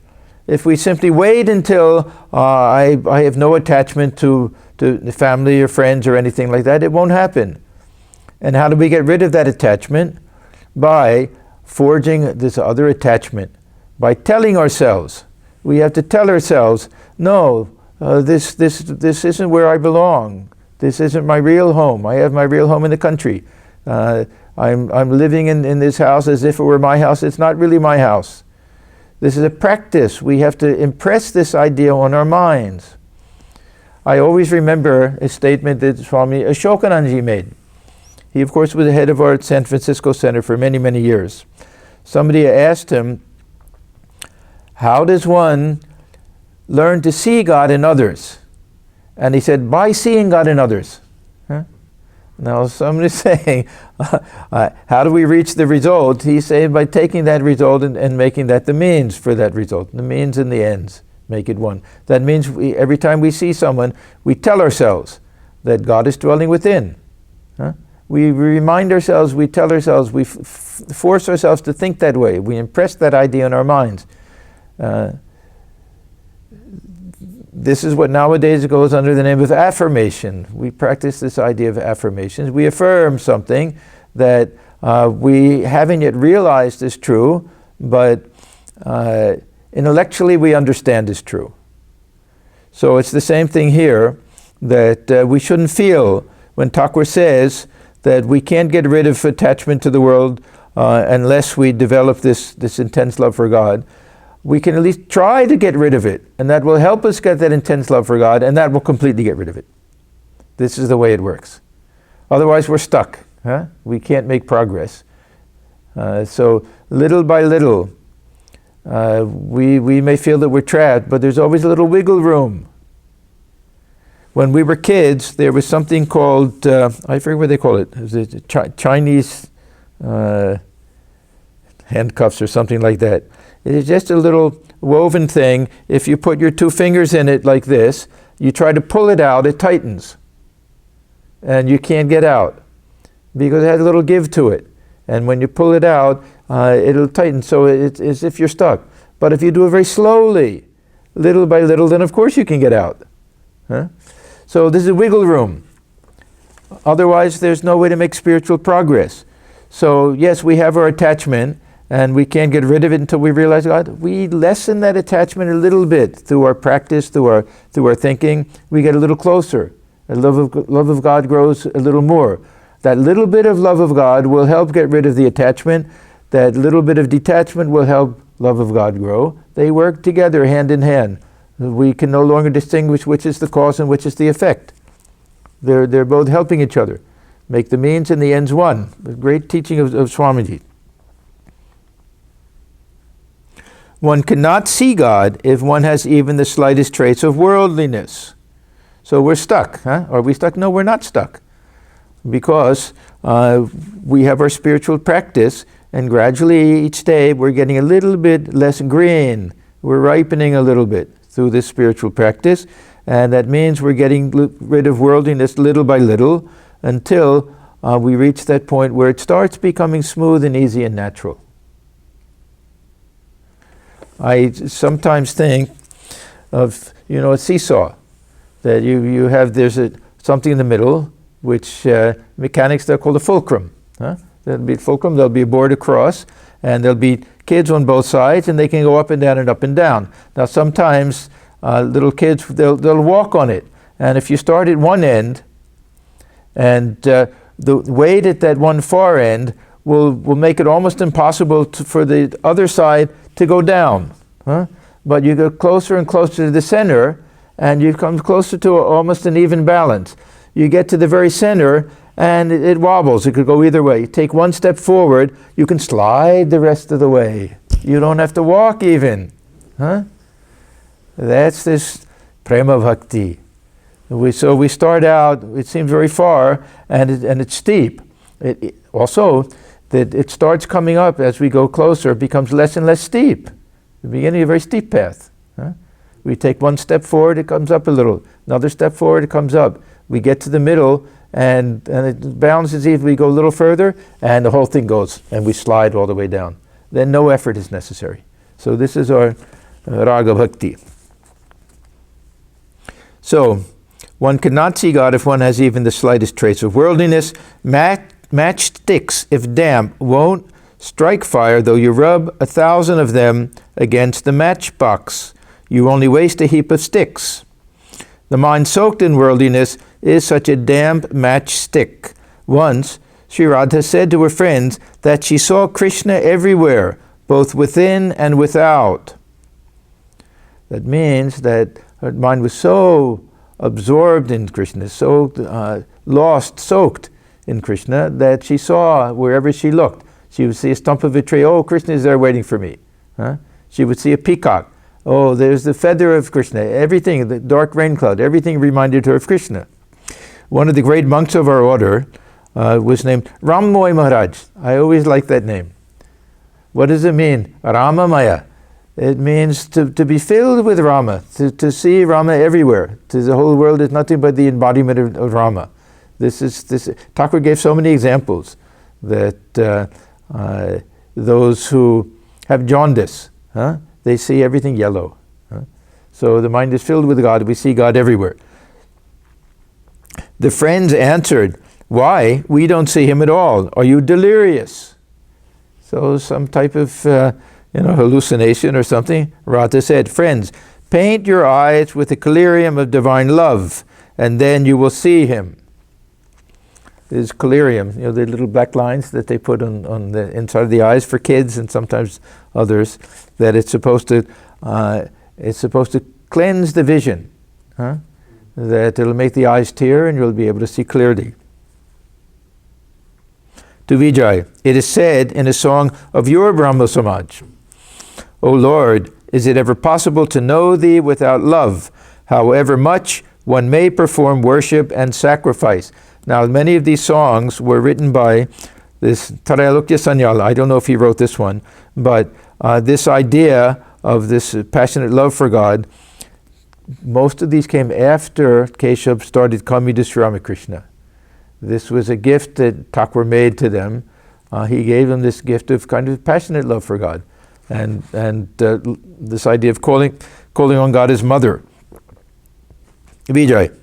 [SPEAKER 2] If we simply wait until I have no attachment to the family or friends or anything like that, it won't happen. And how do we get rid of that attachment? By forging this other attachment. By telling ourselves. We have to tell ourselves, no, this isn't where I belong. This isn't my real home. I have my real home in the country. I'm living in this house as if it were my house. It's not really my house. This is a practice. We have to impress this idea on our minds. I always remember a statement that Swami Ashokanandaji made. He, of course, was the head of our San Francisco Center for many, many years. Somebody asked him, how does one learn to see God in others? And he said, by seeing God in others. Huh? Now somebody's saying, how do we reach the result? He's saying by taking that result and making that the means for that result. The means and the ends make it one. That means every time we see someone, we tell ourselves that God is dwelling within. Huh? We remind ourselves, we tell ourselves, we force ourselves to think that way. We impress that idea in our minds. This is what nowadays goes under the name of affirmation. We practice this idea of affirmations. We affirm something that we haven't yet realized is true, but intellectually we understand is true. So it's the same thing here, that we shouldn't feel when Thakur says that we can't get rid of attachment to the world unless we develop this intense love for God. We can at least try to get rid of it, and that will help us get that intense love for God, and that will completely get rid of it. This is the way it works. Otherwise, we're stuck. Huh? We can't make progress. So little by little, we may feel that we're trapped, but there's always a little wiggle room. When we were kids, there was something called, I forget what they call it. It was Chinese handcuffs or something like that. It is just a little woven thing. If you put your two fingers in it like this, you try to pull it out, it tightens. And you can't get out because it has a little give to it. And when you pull it out, it'll tighten, so it's as if you're stuck. But if you do it very slowly, little by little, then of course you can get out. Huh? So this is wiggle room. Otherwise, there's no way to make spiritual progress. So yes, we have our attachment, and we can't get rid of it until we realize God. We lessen that attachment a little bit through our practice, through our thinking. We get a little closer. The love of God grows a little more. That little bit of love of God will help get rid of the attachment. That little bit of detachment will help love of God grow. They work together hand in hand. We can no longer distinguish which is the cause and which is the effect. They're both helping each other. Make the means and the ends one. The great teaching of Swamiji. One cannot see God if one has even the slightest trace of worldliness. So we're stuck. Huh? Are we stuck? No, we're not stuck. Because we have our spiritual practice, and gradually each day we're getting a little bit less green. We're ripening a little bit through this spiritual practice, and that means we're getting rid of worldliness little by little until we reach that point where it starts becoming smooth and easy and natural. I sometimes think of, a seesaw, that you have, there's something in the middle, which mechanics, they're called a fulcrum. Huh? There'll be a fulcrum, there'll be a board across, and there'll be kids on both sides, and they can go up and down and up and down. Now sometimes little kids, they'll walk on it, and if you start at one end, and the weight at that one far end will make it almost impossible for the other side to go down. But you go closer and closer to the center, and you come closer to almost an even balance. You get to the very center, and it wobbles. It could go either way. You take one step forward, you can slide the rest of the way. You don't have to walk even. That's this Prema bhakti. So we start out, it seems very far, and it's steep. Also, that it starts coming up as we go closer, it becomes less and less steep. The beginning of a very steep path. We take one step forward, it comes up a little. Another step forward, it comes up. We get to the middle, and it balances even. We go a little further, and the whole thing goes, and we slide all the way down. Then no effort is necessary. So this is our raga bhakti. So, one cannot see God if one has even the slightest trace of worldliness. Matchsticks, if damp, won't strike fire, though you rub 1,000 of them against the matchbox. You only waste a heap of sticks. The mind soaked in worldliness is such a damp matchstick. Once, Sri Radha said to her friends that she saw Krishna everywhere, both within and without. That means that her mind was so absorbed in Krishna, so lost, soaked in Krishna, that she saw wherever she looked. She would see a stump of a tree, oh, Krishna is there waiting for me. She would see a peacock, oh, there's the feather of Krishna. Everything, the dark rain cloud, everything reminded her of Krishna. One of the great monks of our order was named Rammoy Maharaj. I always like that name. What does it mean? Ramamaya. It means to be filled with Rama, to see Rama everywhere. The whole world is nothing but the embodiment of Rama. Thakur gave so many examples that those who have jaundice, they see everything yellow. So the mind is filled with God. We see God everywhere. The friends answered, why? We don't see him at all. Are you delirious? So some type of hallucination or something. Radha said, friends, paint your eyes with the collyrium of divine love, and then you will see him. Is collyrium, the little black lines that they put on the inside of the eyes for kids and sometimes others, that it's supposed to cleanse the vision, that it'll make the eyes tear and you'll be able to see clearly. To Vijay, it is said in a song of your Brahma Samaj, O Lord, is it ever possible to know thee without love, however much one may perform worship and sacrifice? Now, many of these songs were written by this Tarayalukya Sanyal. I don't know if he wrote this one, but this idea of this passionate love for God, most of these came after Keshav started coming to Sri Ramakrishna. This was a gift that Thakur made to them. He gave them this gift of kind of passionate love for God, and this idea of calling on God as mother. Vijay,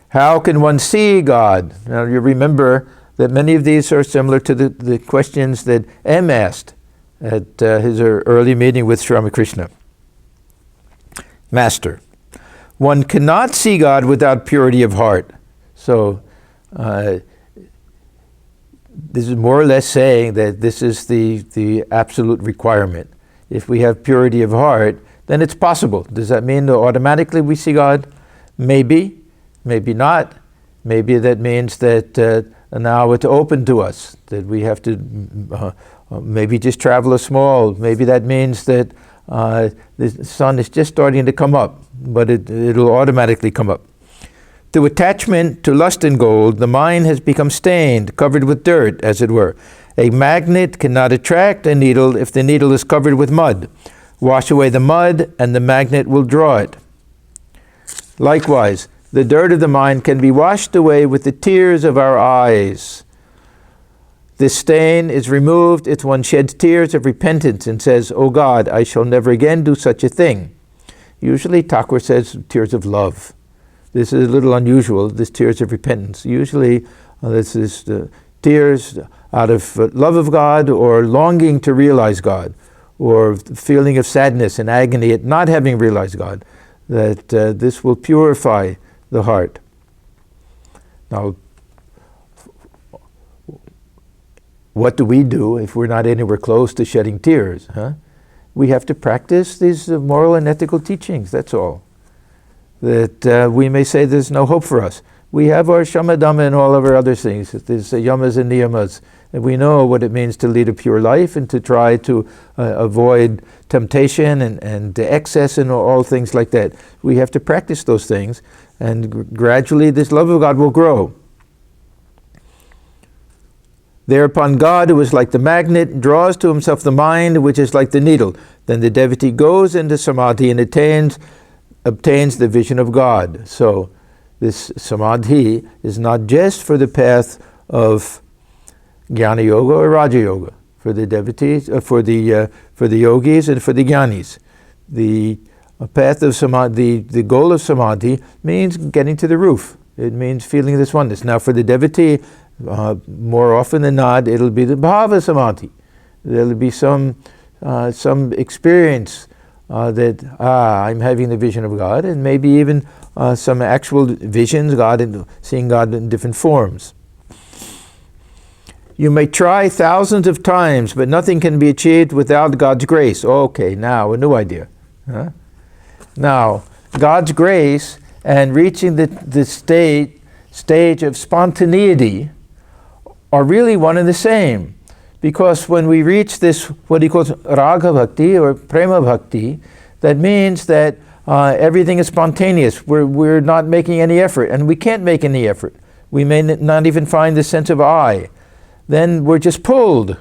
[SPEAKER 2] how can one see God? Now you remember that many of these are similar to the questions that M asked at his early meeting with Sri Ramakrishna. Master, one cannot see God without purity of heart. So this is more or less saying that this is the absolute requirement. If we have purity of heart, then it's possible. Does that mean that automatically we see God? Maybe. Maybe not. Maybe that means that now it's open to us, that we have to maybe just travel a small. Maybe that means that the sun is just starting to come up, but it'll automatically come up. Through attachment to lust and gold, the mind has become stained, covered with dirt, as it were. A magnet cannot attract a needle if the needle is covered with mud. Wash away the mud, and the magnet will draw it. Likewise, the dirt of the mind can be washed away with the tears of our eyes. This stain is removed if one sheds tears of repentance and says, "O God, I shall never again do such a thing." Usually Thakur says tears of love. This is a little unusual, this tears of repentance. Usually this is tears out of love of God or longing to realize God, or feeling of sadness and agony at not having realized God, that this will purify the heart. Now, what do we do if we're not anywhere close to shedding tears? We have to practice these moral and ethical teachings, that's all. That we may say there's no hope for us. We have our shamadhamma and all of our other things. There's yamas and niyamas. And we know what it means to lead a pure life and to try to avoid temptation and excess and all things like that. We have to practice those things, and gradually this love of God will grow. Thereupon God, who is like the magnet, draws to himself the mind, which is like the needle. Then the devotee goes into samadhi and obtains the vision of God. So this samadhi is not just for the path of jnana yoga or raja yoga, for the devotees, for the yogis and for the jnanis. The path of samadhi, the goal of samadhi means getting to the roof. It means feeling this oneness. Now for the devotee, more often than not, it'll be the bhava samadhi. There'll be some experience that I'm having the vision of God, and maybe even some actual visions, seeing God in different forms. You may try thousands of times, but nothing can be achieved without God's grace. Okay, now a new idea. Now, God's grace and reaching the stage of spontaneity are really one and the same. Because when we reach this, what he calls raga bhakti or prema bhakti, that means that everything is spontaneous. We're not making any effort, and we can't make any effort. We may not even find the sense of I. Then we're just pulled.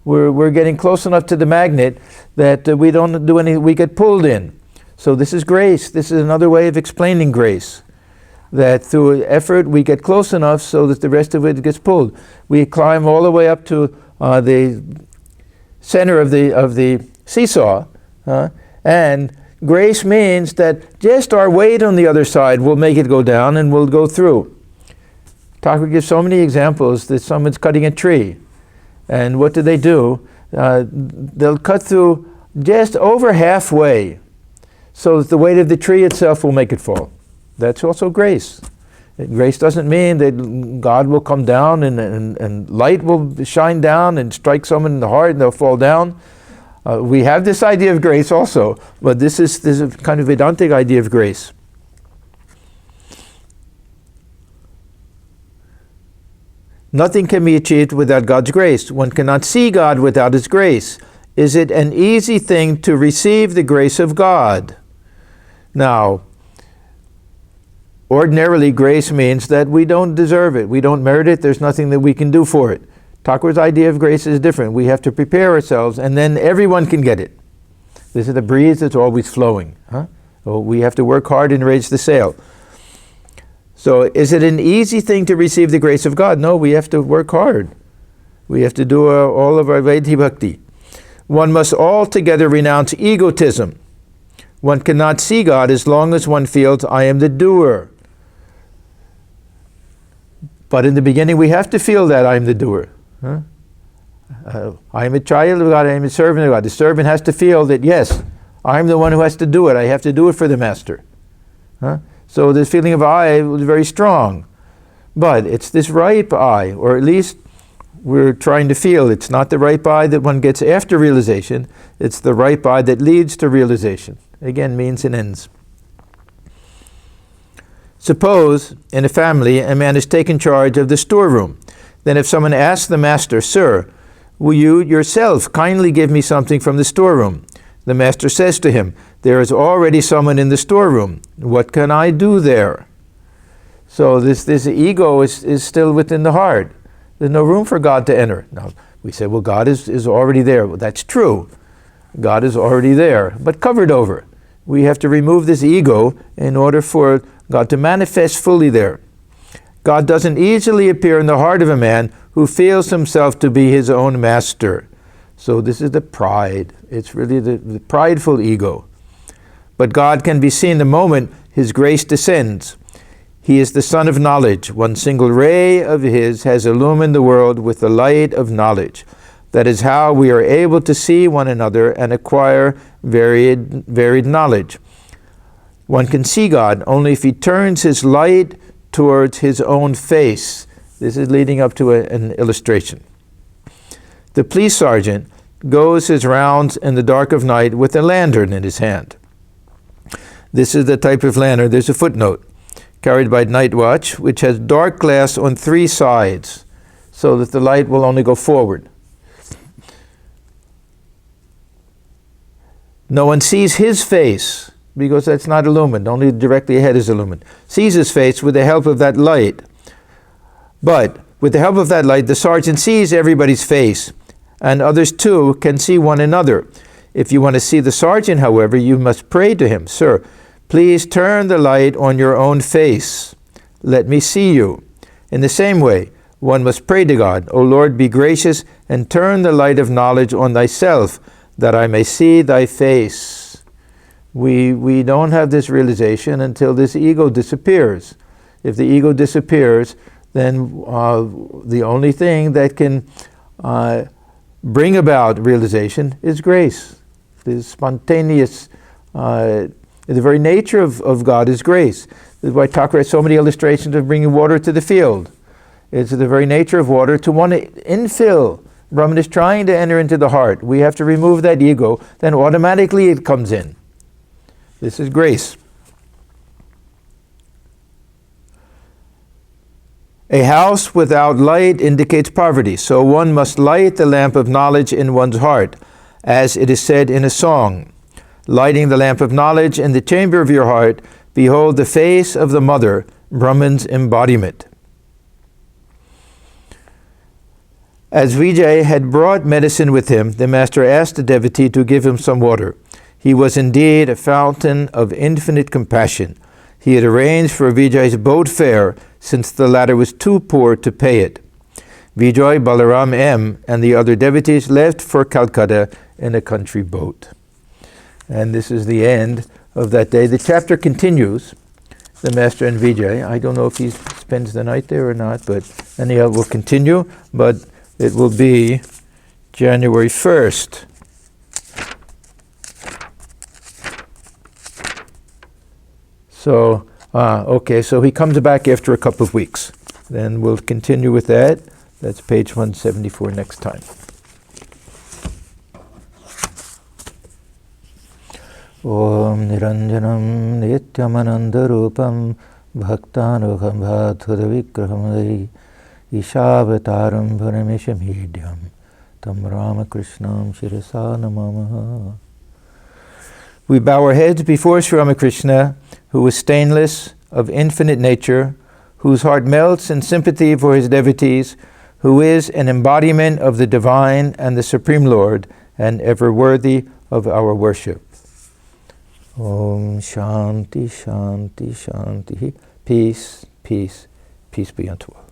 [SPEAKER 2] We're getting close enough to the magnet that we don't do anything, we get pulled in. So this is grace. This is another way of explaining grace. That through effort we get close enough so that the rest of it gets pulled. We climb all the way up to the center of the seesaw, and grace means that just our weight on the other side will make it go down and we'll go through. Thakur gives so many examples that someone's cutting a tree, and what do? They'll cut through just over halfway so that the weight of the tree itself will make it fall. That's also grace. Grace doesn't mean that God will come down and light will shine down and strike someone in the heart and they'll fall down. We have this idea of grace also, but this is a kind of Vedantic idea of grace. Nothing can be achieved without God's grace. One cannot see God without His grace. Is it an easy thing to receive the grace of God? Now, ordinarily, grace means that we don't deserve it. We don't merit it. There's nothing that we can do for it. Thakur's idea of grace is different. We have to prepare ourselves, and then everyone can get it. This is the breeze that's always flowing. So we have to work hard and raise the sail. So is it an easy thing to receive the grace of God? No, we have to work hard. We have to do all of our vaidhi bhakti. One must altogether renounce egotism. One cannot see God as long as one feels, I am the doer. But in the beginning, we have to feel that I am the doer. I am a child of God, I am a servant of God. The servant has to feel that, yes, I am the one who has to do it. I have to do it for the master. So this feeling of I was very strong. But it's this ripe I, or at least we're trying to feel it's not the ripe I that one gets after realization, it's the ripe I that leads to realization. Again, means and ends. Suppose, in a family, a man has taken charge of the storeroom. Then if someone asks the master, Sir, will you yourself kindly give me something from the storeroom? The master says to him, there is already someone in the storeroom. What can I do there? So this ego is still within the heart. There's no room for God to enter. Now, we say, well, God is already there. Well, that's true. God is already there, but covered over. We have to remove this ego in order for God to manifest fully there. God doesn't easily appear in the heart of a man who feels himself to be his own master. So this is the pride. It's really the prideful ego. But God can be seen the moment His grace descends. He is the sun of knowledge. One single ray of His has illumined the world with the light of knowledge. That is how we are able to see one another and acquire varied knowledge. One can see God only if he turns his light towards his own face. This is leading up to an illustration. The police sergeant goes his rounds in the dark of night with a lantern in his hand. This is the type of lantern, there's a footnote, carried by night watch, which has dark glass on 3 sides, so that the light will only go forward. No one sees his face, because that's not illumined, only directly ahead is illumined. Sees his face with the help of that light. But with the help of that light, the sergeant sees everybody's face, and others too can see one another. If you want to see the sergeant, however, you must pray to him, "Sir, please turn the light on your own face. Let me see you." In the same way, one must pray to God, "O Lord, be gracious and turn the light of knowledge on thyself, that I may see thy face." We don't have this realization until this ego disappears. If the ego disappears, then the only thing that can bring about realization is grace. The spontaneous, the very nature of God is grace. This is why Thakur has so many illustrations of bringing water to the field. It's the very nature of water to want to infill. Brahman is trying to enter into the heart. We have to remove that ego, then automatically it comes in. This is grace. A house without light indicates poverty, so one must light the lamp of knowledge in one's heart, as it is said in a song, "Lighting the lamp of knowledge in the chamber of your heart, behold the face of the mother, Brahman's embodiment." As Vijay had brought medicine with him, the master asked the devotee to give him some water. He was indeed a fountain of infinite compassion. He had arranged for Vijay's boat fare, since the latter was too poor to pay it. Vijay, Balaram M. and the other devotees left for Calcutta in a country boat. And this is the end of that day. The chapter continues, the Master and Vijay. I don't know if he spends the night there or not, but anyhow, we'll continue, but it will be January 1st. So, okay, so he comes back after a couple of weeks. Then we'll continue with that. That's page 174 next time. Om Niranjanam Nityamanandarupam Bhaktanugham Bhadhudavikraham Ishavataram Parameshamhedyam Tam Ramakrishnam Shirasa Namamaha. We bow our heads before Sri Ramakrishna, who is stainless, of infinite nature, whose heart melts in sympathy for his devotees, who is an embodiment of the divine and the Supreme Lord, and ever worthy of our worship. Om Shanti, Shanti, Shanti. Peace, peace, peace be unto all.